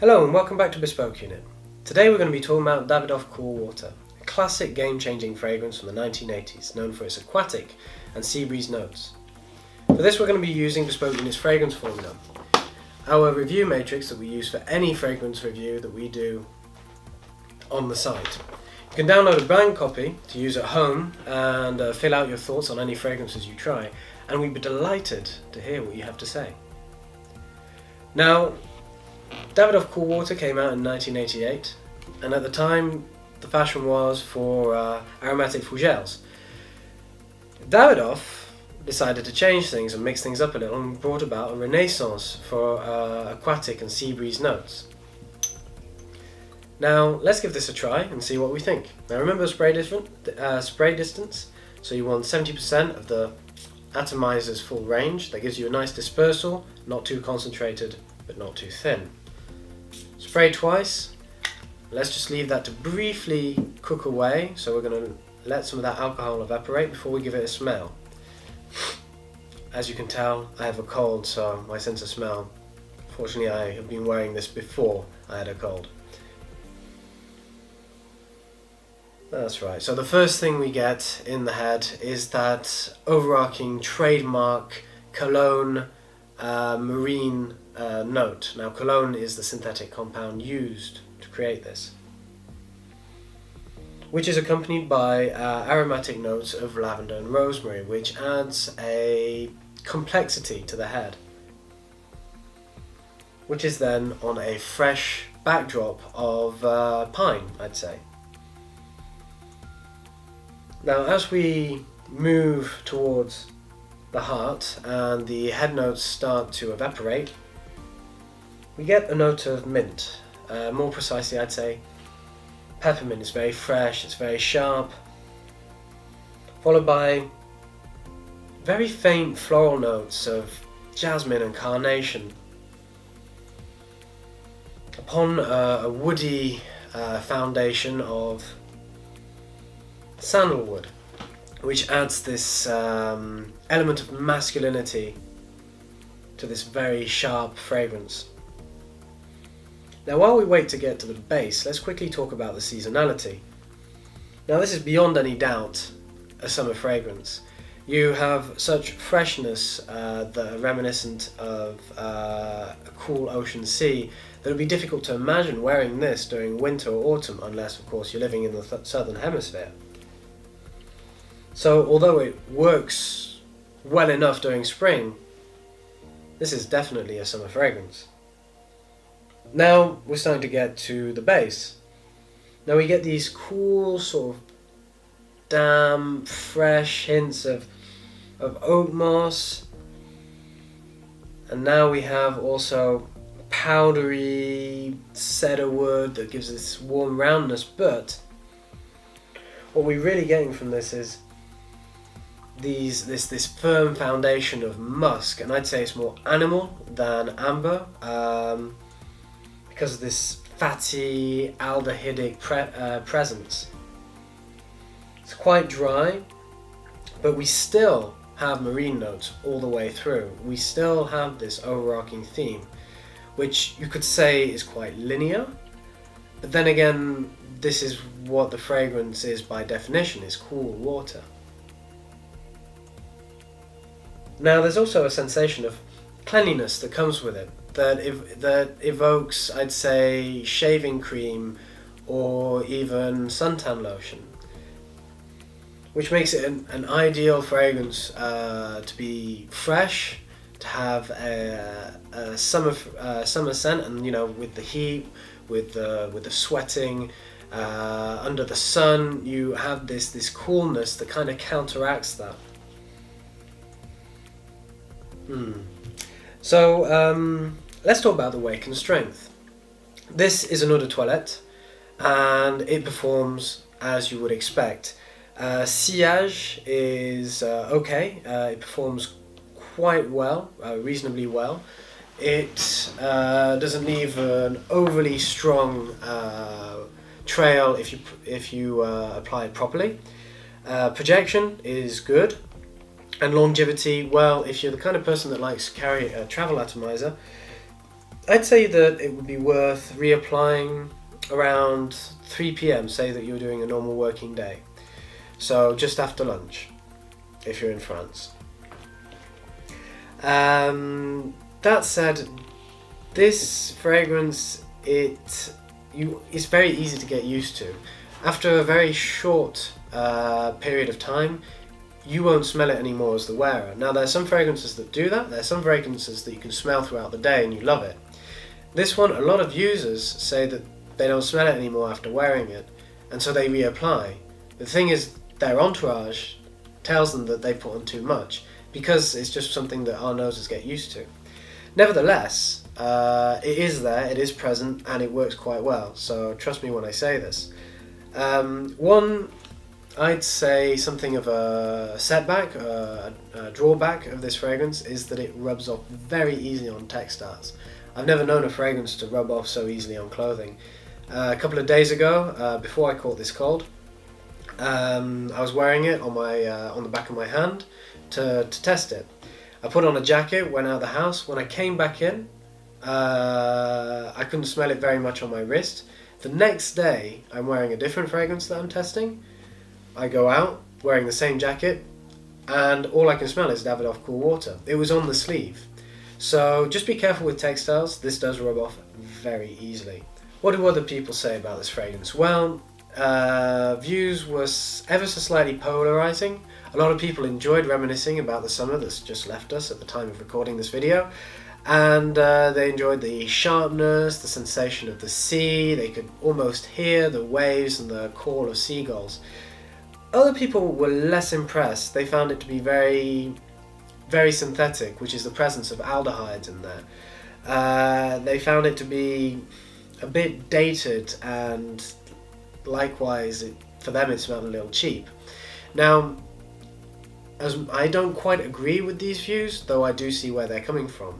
Hello and welcome back to Bespoke Unit. Today we're going to be talking about Davidoff Cool Water, a classic game-changing fragrance from the 1980s, known for its aquatic and sea breeze notes. For this we're going to be using Bespoke Unit's fragrance formula, our review matrix that we use for any fragrance review that we do on the site. You can download a blank copy to use at home and fill out your thoughts on any fragrances you try, and we'd be delighted to hear what you have to say. Now, Davidoff Cool Water came out in 1988, and at the time the fashion was for aromatic fougères. Davidoff decided to change things and mix things up a little and brought about a renaissance for aquatic and sea breeze notes. Now let's give this a try and see what we think. Now remember spray distance, so you want 70% of the atomizer's full range. That gives you a nice dispersal, not too concentrated but not too thin. Spray twice. Let's just leave that to briefly cook away, so we're going to let some of that alcohol evaporate before we give it a smell. As you can tell, I have a cold, so my sense of smell, fortunately I have been wearing this before I had a cold. That's right, so the first thing we get in the head is that overarching trademark Cologne marine note. Now Calone is the synthetic compound used to create this, which is accompanied by aromatic notes of lavender and rosemary, which adds a complexity to the head, which is then on a fresh backdrop of pine, I'd say. Now as we move towards the heart and the head notes start to evaporate, we get a note of mint. More precisely, I'd say peppermint. Is very fresh, it's very sharp, followed by very faint floral notes of jasmine and carnation, upon a woody foundation of sandalwood, which adds this element of masculinity to this very sharp fragrance. Now while we wait to get to the base, let's quickly talk about the seasonality. Now this is beyond any doubt a summer fragrance. You have such freshness that are reminiscent of a cool ocean sea that it would be difficult to imagine wearing this during winter or autumn, unless of course you're living in the southern hemisphere. So although it works well enough during spring, this is definitely a summer fragrance. Now we're starting to get to the base. Now we get these cool sort of damp, fresh hints of oak moss, and now we have also powdery cedar wood that gives this warm roundness, but what we're really getting from this is this firm foundation of musk, and I'd say it's more animal than amber, because of this fatty aldehydic presence. It's quite dry, but we still have marine notes all the way through. We still have this overarching theme, which you could say is quite linear, but then again, this is what the fragrance is by definition, is cool water. Now there's also a sensation of cleanliness that comes with it, that evokes, I'd say, shaving cream or even suntan lotion, which makes it an ideal fragrance to be fresh, to have a summer scent, and with the heat, with the sweating, under the sun, you have this coolness that kind of counteracts that. So let's talk about the weight and strength. This is an eau de toilette, and it performs as you would expect. Sillage is okay. It performs quite well, reasonably well. It doesn't leave an overly strong trail if you apply it properly. Projection is good. And longevity, well, if you're the kind of person that likes to carry a travel atomizer, I'd say that it would be worth reapplying around 3 p.m. Say that you're doing a normal working day. So just after lunch, if you're in France. That said, this fragrance, it's very easy to get used to. After a very short period of time, you won't smell it anymore as the wearer. Now, there are some fragrances that do that. There are some fragrances that you can smell throughout the day and you love it. This one, a lot of users say that they don't smell it anymore after wearing it, and so they reapply. The thing is, their entourage tells them that they put on too much, because it's just something that our noses get used to. Nevertheless, it is there, it is present, and it works quite well, so trust me when I say this. One, I'd say something of a setback, a drawback of this fragrance is that it rubs off very easily on textiles. I've never known a fragrance to rub off so easily on clothing. A couple of days ago, before I caught this cold, I was wearing it on the back of my hand to test it. I put on a jacket, went out of the house. When I came back in, I couldn't smell it very much on my wrist. The next day, I'm wearing a different fragrance that I'm testing. I go out wearing the same jacket, and all I can smell is Davidoff Cool Water. It was on the sleeve. So just be careful with textiles. This does rub off very easily. What do other people say about this fragrance? Well, views was ever so slightly polarizing. A lot of people enjoyed reminiscing about the summer that's just left us at the time of recording this video, and they enjoyed the sharpness, the sensation of the sea. They could almost hear the waves and the call of seagulls. Other people were less impressed. They found it to be very, very synthetic, which is the presence of aldehydes in there. They found it to be a bit dated, and likewise, for them it smelled a little cheap. Now, as I don't quite agree with these views, though I do see where they're coming from.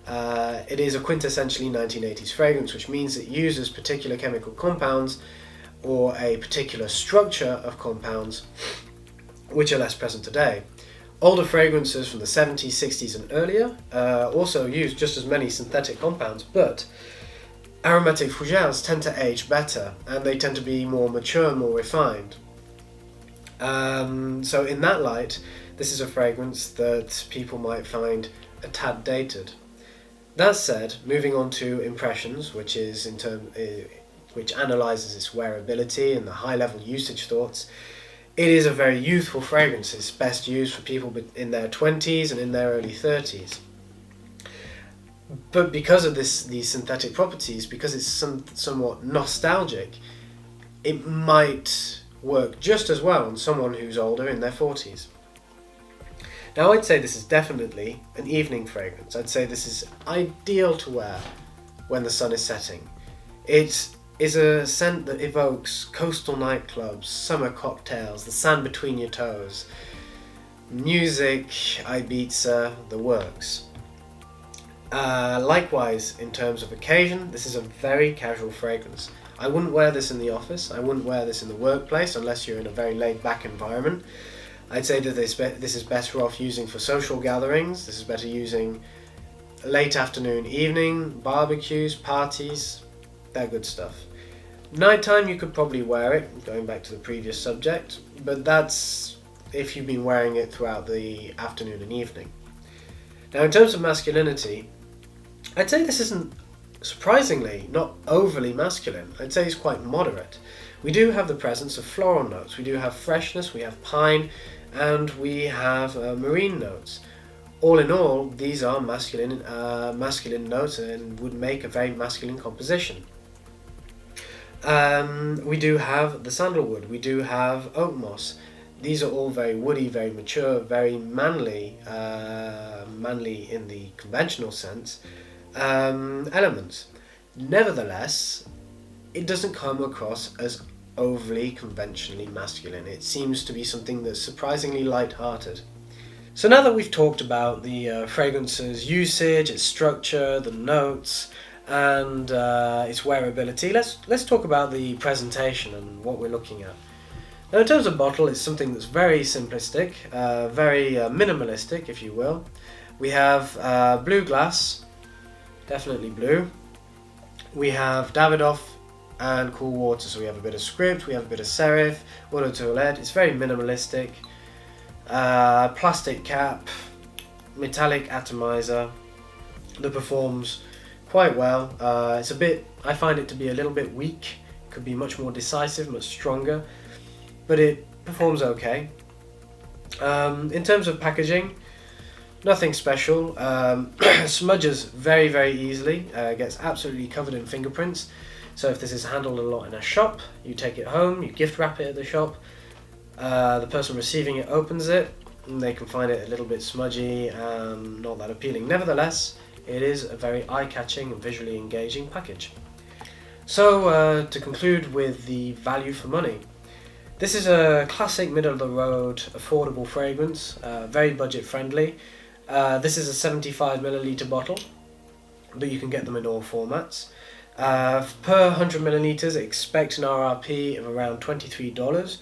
It is a quintessentially 1980s fragrance, which means it uses particular chemical compounds or a particular structure of compounds which are less present today. Older fragrances from the 70s, 60s and earlier also use just as many synthetic compounds, but aromatic fougères tend to age better, and they tend to be more mature and more refined. So in that light, this is a fragrance that people might find a tad dated. That said, moving on to impressions, which is which analyzes its wearability and the high-level usage thoughts, it is a very youthful fragrance. It's best used for people in their 20s and in their early 30s. But because of these synthetic properties, because it's somewhat nostalgic, it might work just as well on someone who's older, in their 40s. Now, I'd say this is definitely an evening fragrance. I'd say this is ideal to wear when the sun is setting. It is a scent that evokes coastal nightclubs, summer cocktails, the sand between your toes, music, Ibiza, the works. Likewise, in terms of occasion, this is a very casual fragrance. I wouldn't wear this in the office, I wouldn't wear this in the workplace unless you're in a very laid-back environment. I'd say that this is better off using for social gatherings. This is better using late afternoon, evening, barbecues, parties, that good stuff. Nighttime you could probably wear it, going back to the previous subject, but that's if you've been wearing it throughout the afternoon and evening. Now, in terms of masculinity, I'd say this isn't, surprisingly, not overly masculine. I'd say it's quite moderate. We do have the presence of floral notes, we do have freshness, we have pine, and we have marine notes. All in all, these are masculine notes and would make a very masculine composition. We do have the sandalwood, we do have oak moss. These are all very woody, very mature, very manly, manly in the conventional sense, elements. Nevertheless, it doesn't come across as overly conventionally masculine. It seems to be something that's surprisingly light-hearted. So now that we've talked about the fragrance's usage, its structure, the notes, and its wearability, let's talk about the presentation and what we're looking at. Now, in terms of bottle, it's something that's very simplistic, very minimalistic, if you will. We have blue glass, definitely blue. We have Davidoff and Cool Water, so we have a bit of script, we have a bit of serif, auto toilette. It's very minimalistic. Plastic cap, metallic atomizer that performs quite well. It's a bit, I find it to be a little bit weak. Could be much more decisive, much stronger, but it performs okay. In terms of packaging, nothing special. Smudges very easily, gets absolutely covered in fingerprints. So if this is handled a lot in a shop, you take it home, you gift wrap it at the shop, the person receiving it opens it, and they can find it a little bit smudgy and not that appealing. Nevertheless, it is a very eye-catching and visually engaging package. So to conclude with the value for money, this is a classic middle-of-the-road affordable fragrance, very budget-friendly. This is a 75ml bottle, but you can get them in all formats. Per 100 milliliters, expect an RRP of around $23,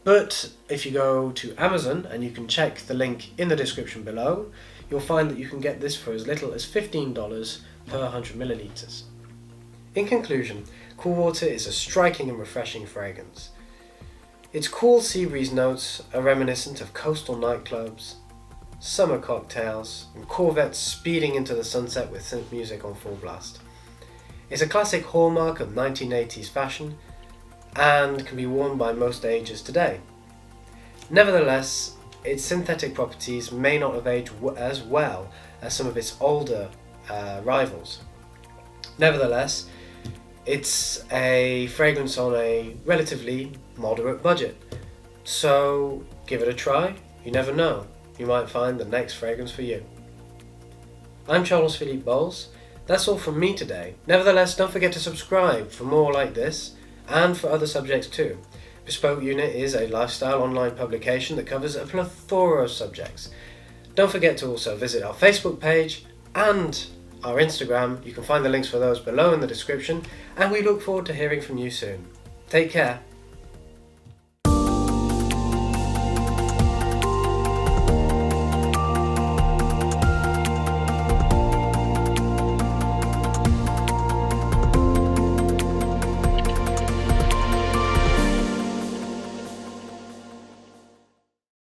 but if you go to Amazon, and you can check the link in the description below, you'll find that you can get this for as little as $15 per 100 milliliters. In conclusion, Cool Water is a striking and refreshing fragrance. Its cool sea breeze notes are reminiscent of coastal nightclubs, summer cocktails, and Corvettes speeding into the sunset with synth music on full blast. It's a classic hallmark of 1980s fashion and can be worn by most ages today. Nevertheless, its synthetic properties may not have aged as well as some of its older rivals. Nevertheless, it's a fragrance on a relatively moderate budget, so give it a try. You never know, you might find the next fragrance for you. I'm Charles Philippe Bowles. That's all from me today. Nevertheless, don't forget to subscribe for more like this and for other subjects too. Bespoke Unit is a lifestyle online publication that covers a plethora of subjects. Don't forget to also visit our Facebook page and our Instagram. You can find the links for those below in the description, and we look forward to hearing from you soon. Take care.